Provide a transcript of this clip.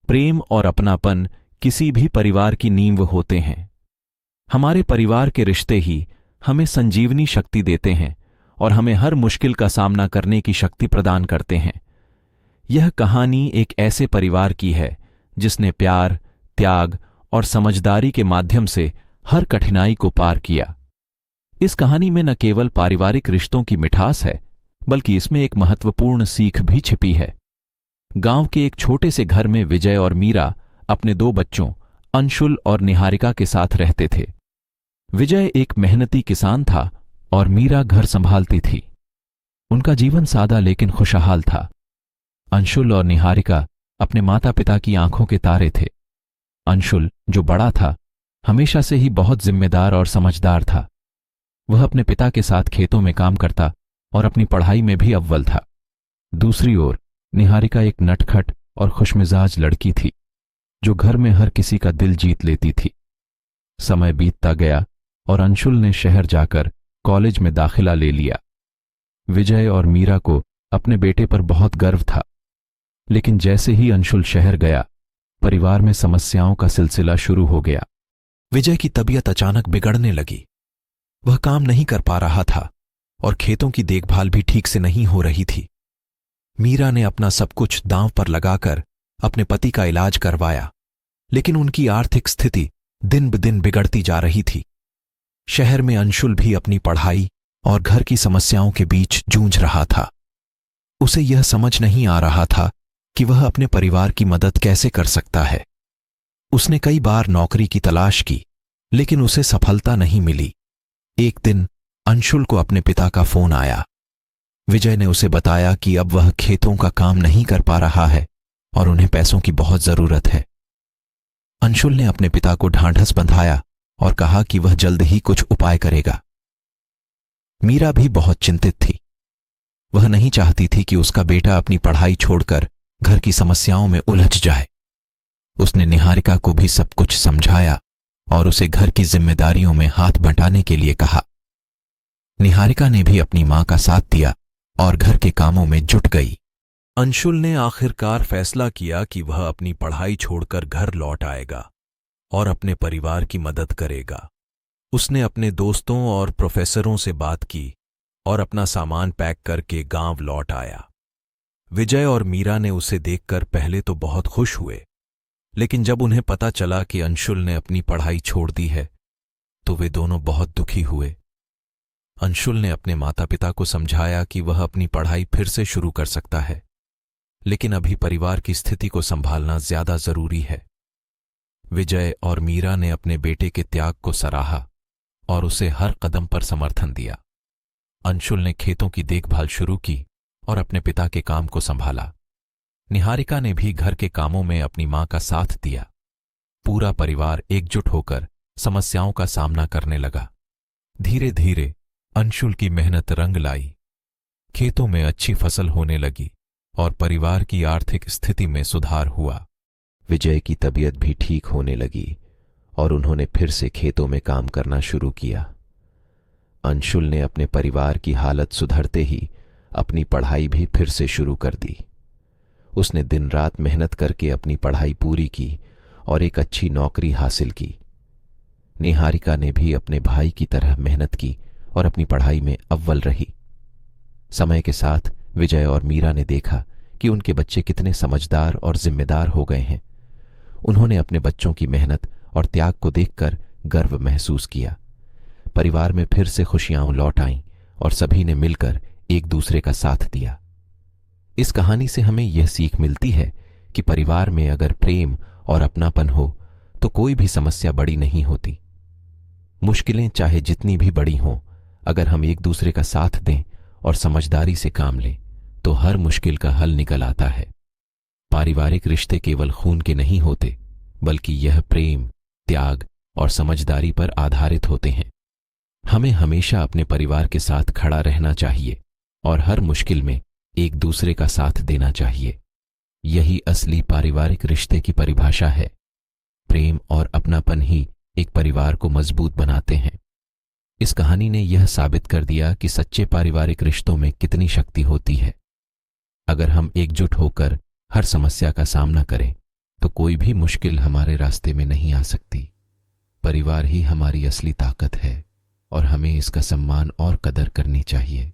प्रेम और अपनापन किसी भी परिवार की नींव होते हैं। हमारे परिवार के रिश्ते ही हमें संजीवनी शक्ति देते हैं और हमें हर मुश्किल का सामना करने की शक्ति प्रदान करते हैं। यह कहानी एक ऐसे परिवार की है जिसने प्यार, त्याग और समझदारी के माध्यम से हर कठिनाई को पार किया। इस कहानी में न केवल पारिवारिक रिश्तों की मिठास है, बल्कि इसमें एक महत्वपूर्ण सीख भी छिपी है। गांव के एक छोटे से घर में विजय और मीरा अपने 2 बच्चों अंशुल और निहारिका के साथ रहते थे। विजय एक मेहनती किसान था और मीरा घर संभालती थी। उनका जीवन सादा लेकिन खुशहाल था। अंशुल और निहारिका अपने माता पिता की आंखों के तारे थे। अंशुल, जो बड़ा था, हमेशा से ही बहुत जिम्मेदार और समझदार था। वह अपने पिता के साथ खेतों में काम करता और अपनी पढ़ाई में भी अव्वल था। दूसरी ओर निहारिका एक नटखट और खुशमिजाज लड़की थी, जो घर में हर किसी का दिल जीत लेती थी। समय बीतता गया और अंशुल ने शहर जाकर कॉलेज में दाखिला ले लिया। विजय और मीरा को अपने बेटे पर बहुत गर्व था, लेकिन जैसे ही अंशुल शहर गया, परिवार में समस्याओं का सिलसिला शुरू हो गया। विजय की तबीयत अचानक बिगड़ने लगी। वह काम नहीं कर पा रहा था और खेतों की देखभाल भी ठीक से नहीं हो रही थी। मीरा ने अपना सब कुछ दांव पर लगाकर अपने पति का इलाज करवाया, लेकिन उनकी आर्थिक स्थिति दिन ब दिन बिगड़ती जा रही थी। शहर में अंशुल भी अपनी पढ़ाई और घर की समस्याओं के बीच जूझ रहा था। उसे यह समझ नहीं आ रहा था कि वह अपने परिवार की मदद कैसे कर सकता है। उसने कई बार नौकरी की तलाश की, लेकिन उसे सफलता नहीं मिली। एक दिन अंशुल को अपने पिता का फोन आया। विजय ने उसे बताया कि अब वह खेतों का काम नहीं कर पा रहा है और उन्हें पैसों की बहुत जरूरत है। अंशुल ने अपने पिता को ढांढस बंधाया और कहा कि वह जल्द ही कुछ उपाय करेगा। मीरा भी बहुत चिंतित थी। वह नहीं चाहती थी कि उसका बेटा अपनी पढ़ाई छोड़कर घर की समस्याओं में उलझ जाए। उसने निहारिका को भी सब कुछ समझाया और उसे घर की जिम्मेदारियों में हाथ बंटाने के लिए कहा। निहारिका ने भी अपनी मां का साथ दिया और घर के कामों में जुट गई। अंशुल ने आखिरकार फैसला किया कि वह अपनी पढ़ाई छोड़कर घर लौट आएगा और अपने परिवार की मदद करेगा। उसने अपने दोस्तों और प्रोफेसरों से बात की और अपना सामान पैक करके गांव लौट आया। विजय और मीरा ने उसे देखकर पहले तो बहुत खुश हुए, लेकिन जब उन्हें पता चला कि अंशुल ने अपनी पढ़ाई छोड़ दी है, तो वे दोनों बहुत दुखी हुए। अंशुल ने अपने माता पिता को समझाया कि वह अपनी पढ़ाई फिर से शुरू कर सकता है, लेकिन अभी परिवार की स्थिति को संभालना ज्यादा जरूरी है। विजय और मीरा ने अपने बेटे के त्याग को सराहा और उसे हर कदम पर समर्थन दिया। अंशुल ने खेतों की देखभाल शुरू की और अपने पिता के काम को संभाला। निहारिका ने भी घर के कामों में अपनी मां का साथ दिया। पूरा परिवार एकजुट होकर समस्याओं का सामना करने लगा। धीरे धीरे अंशुल की मेहनत रंग लाई। खेतों में अच्छी फसल होने लगी और परिवार की आर्थिक स्थिति में सुधार हुआ। विजय की तबीयत भी ठीक होने लगी और उन्होंने फिर से खेतों में काम करना शुरू किया। अंशुल ने अपने परिवार की हालत सुधरते ही अपनी पढ़ाई भी फिर से शुरू कर दी। उसने दिन रात मेहनत करके अपनी पढ़ाई पूरी की और एक अच्छी नौकरी हासिल की। निहारिका ने भी अपने भाई की तरह मेहनत की और अपनी पढ़ाई में अव्वल रही। समय के साथ विजय और मीरा ने देखा कि उनके बच्चे कितने समझदार और जिम्मेदार हो गए हैं। उन्होंने अपने बच्चों की मेहनत और त्याग को देखकर गर्व महसूस किया। परिवार में फिर से खुशियां लौट आईं और सभी ने मिलकर एक दूसरे का साथ दिया। इस कहानी से हमें यह सीख मिलती है कि परिवार में अगर प्रेम और अपनापन हो तो कोई भी समस्या बड़ी नहीं होती। मुश्किलें चाहे जितनी भी बड़ी हों, अगर हम एक दूसरे का साथ दें और समझदारी से काम लें तो हर मुश्किल का हल निकल आता है। पारिवारिक रिश्ते केवल खून के नहीं होते, बल्कि यह प्रेम, त्याग और समझदारी पर आधारित होते हैं। हमें हमेशा अपने परिवार के साथ खड़ा रहना चाहिए और हर मुश्किल में एक दूसरे का साथ देना चाहिए। यही असली पारिवारिक रिश्ते की परिभाषा है। प्रेम और अपनापन ही एक परिवार को मजबूत बनाते हैं। इस कहानी ने यह साबित कर दिया कि सच्चे पारिवारिक रिश्तों में कितनी शक्ति होती है। अगर हम एकजुट होकर हर समस्या का सामना करें तो कोई भी मुश्किल हमारे रास्ते में नहीं आ सकती। परिवार ही हमारी असली ताकत है और हमें इसका सम्मान और कदर करनी चाहिए।